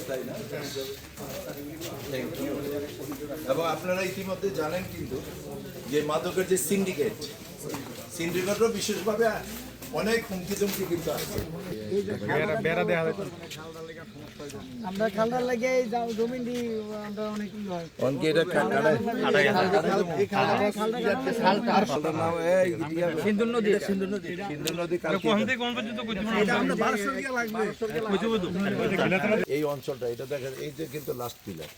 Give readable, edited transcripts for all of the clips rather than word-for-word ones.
তাই না? এবং আপনারা ইতিমধ্যে জানেন কিন্তু যে মাদকের যে সিন্ডিকেটও বিশেষভাবে অনেক হুমকি তুমকি কিন্তু আছে। আমরা খালদার লাগে জমিন দি আমরা অনেক ই হয় অনকে এটা সিন্ধু নদী এই অঞ্চলটা এটা দেখেন, এই যে কিন্তু লাস্ট পিলার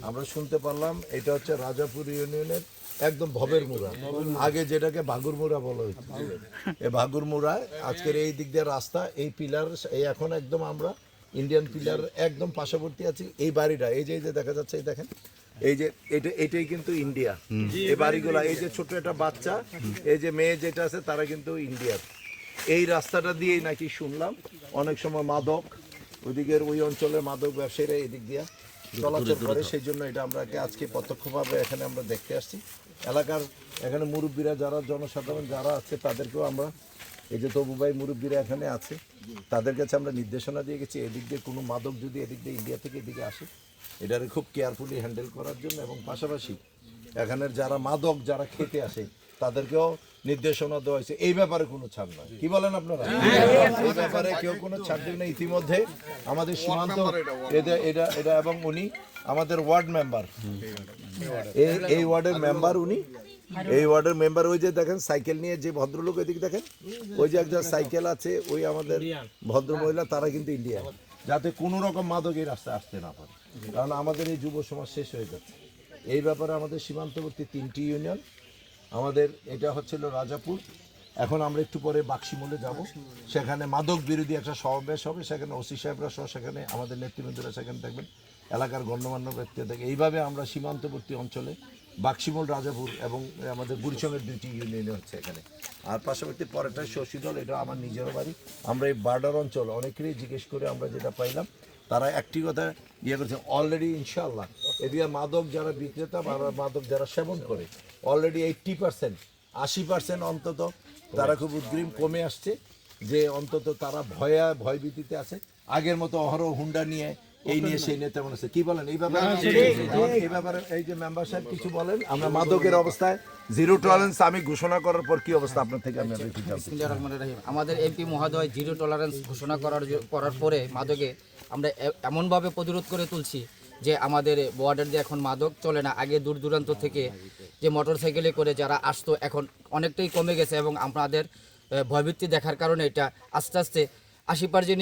আমরা শুনতে পারলাম, এটা হচ্ছে রাজাপুর ইউনিয়নের একদম ভবের মুড়া, আগে যেটাকে ভাগুরমুড়া বলা হয়েছে। এই ভাগুরমুড়া আজকের এই দিক দিয়ে রাস্তা, এই পিলার এই এখন একদম আমরা ইন্ডিয়ান পিলার একদম পার্শ্ববর্তী আছি। এই বাড়িটা এই যে দেখা যাচ্ছে, এই দেখেন, এই যে এটাই কিন্তু ইন্ডিয়া। এই বাড়িগুলা, এই যে ছোট একটা বাচ্চা, এই যে মেয়ে যেটা আছে, তারা কিন্তু ইন্ডিয়ার। এই রাস্তাটা দিয়েই নাকি শুনলাম অনেক সময় মাদক, ওইদিকের ওই অঞ্চলের মাদক ব্যবসায়ীরা এদিক দিয়ে চলাচল করে। সেই জন্য এটা আমরা আজকে প্রত্যক্ষভাবে এখানে আমরা দেখতে আসছি। এলাকার এখানে মুরব্বীরা যারা, জনসাধারণ যারা আছে, তাদেরকেও আমরা, এই যে তবু ভাই মুরব্বীরা এখানে আছে, তাদের কাছে আমরা নির্দেশনা দিয়ে গেছি এদিক দিয়ে কোনো মাদক যদি এদিক দিয়ে ইন্ডিয়া থেকে এদিকে আসে, এটাকে খুব কেয়ারফুলি হ্যান্ডেল করার জন্য। এবং পাশাপাশি এখানের যারা মাদক যারা খেতে আসে তাদেরকেও নির্দেশনা দেওয়া হয়েছে, এই ব্যাপারে কোনো ছাড় নয়। কি বলেন আপনারা? এই ব্যাপারে কেউ কোনো ছাড় দেবে না। ইতিমধ্যে আমাদের সীমান্ত এটা এবং উনি আমাদের ওয়ার্ড মেম্বার, এই ওয়ার্ডের মেম্বার উনি, এই ওয়ার্ডের মেম্বার। ওই যে দেখেন সাইকেল নিয়ে যে ভদ্রলোক, ওইদিকে দেখেন, ওই যে একটা সাইকেল আছে, ওই আমাদের ভদ্র মহিলা, তারা কিন্তু ইন্ডিয়া, যাতে কোনো রকম মাদক এই রাস্তায় আসতে না পারে, কারণ আমাদের এই যুব সমাজ শেষ হয়ে যাচ্ছে। এই ব্যাপারে আমাদের সীমান্তবর্তী 3টি ইউনিয়ন, আমাদের এটা হচ্ছিল রাজাপুর। এখন আমরা একটু পরে বাক্সিমূলে যাব, সেখানে মাদক বিরোধী একটা সমাবেশ হবে, সেখানে ওসি সাহেবরা সহ সেখানে আমাদের নেতৃবৃন্দরা সেখানে থাকবেন, এলাকার গণ্যমান্য ব্যক্তিরা থাকবে। এইভাবে আমরা সীমান্তবর্তী অঞ্চলে বাক্সিমূল, রাজাপুর এবং আমাদের বুড়িচংয়ের 2টি ইউনিয়ন হচ্ছে এখানে। আর পাশাপাশি পরেরটা শশীদল, এটা আমার নিজেরও বাড়ি। আমরা এই বর্ডার অঞ্চল অনেকেরই জিজ্ঞেস করে আমরা যেটা পাইলাম, তারা একটি কথা ইয়ে করছে, অলরেডি ইনশাআল্লাহ এদিকে মাদক যারা বিক্রেতা বা মাদক যারা সেবন করে, অলরেডি 80%, 80% অন্তত তারা খুব উদ্গ্রীব কমে আসছে, যে অন্তত তারা ভয়ভীতিতে আছে। আগের মতো অহরহ হুন্ডা নিয়ে এই নিয়ে সেই নিয়ে তেমন আছে। কি বলেন এই ব্যাপারে? এই ব্যাপারে এই যে মেম্বার সাহেব কিছু বলেন। আমরা মাদকের অবস্থায় জিরো টলারেন্স আমি ঘোষণা করার পর কি অবস্থা আপনার থেকে আমি আমাদের এমপি মহোদয় জিরো টলারেন্স ঘোষণা করার পরে মাদকে আমরা এমনভাবে প্রতিরোধ করে তুলছি যে আমাদের বর্ডার দিয়ে এখন মাদক চলে না। আগে দূর দূরান্ত থেকে যে মোটর সাইকেলে করে যারা আসতো, এখন অনেকটাই কমে গেছে এবং আমাদের ভয়ভীতি দেখার কারণে এটা আস্তে আস্তে 80%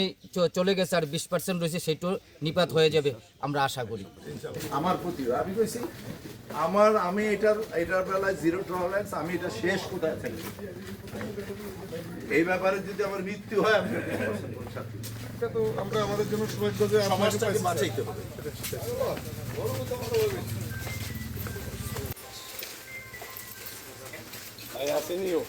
চলে গেছে, আর 20% রয়েছে, সেটাও নিপাত হয়ে যাবে আমরা আশা করি। আমার প্রতি আমি কইছি, আমি এটার বেলায় জিরো টলারেন্স, আমি এটা শেষ কোথায় থাকি। এই ব্যাপারে যদি আমার মৃত্যু হয়, আমি এটা তো আমরা আমাদের জন্য সৌভাগ্য যে সমাজটাকে বাঁচাইতে হবে। আসেনিও